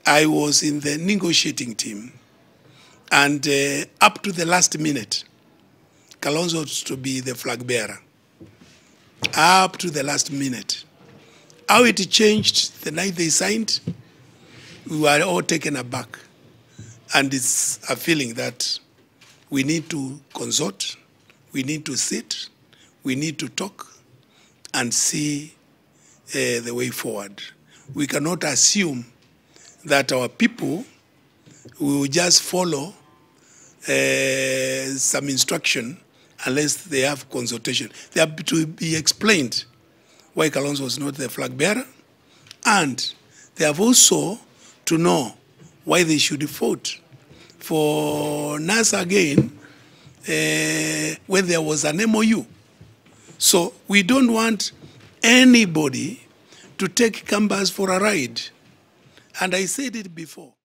I was in the negotiating team, and up to the last minute, Kalonzo was to be the flag bearer. Up to the last minute. How it changed the night they signed, we were all taken aback. And it's a feeling that we need to consult, we need to sit, we need to talk and see the way forward. We cannot assume that our people will just follow some instruction unless they have consultation. They have to be explained why Kalonzo was not the flag bearer, and they have also to know why they should vote for NASA again when there was an MOU. So we don't want anybody to take Ikambas for a ride. And I said it before.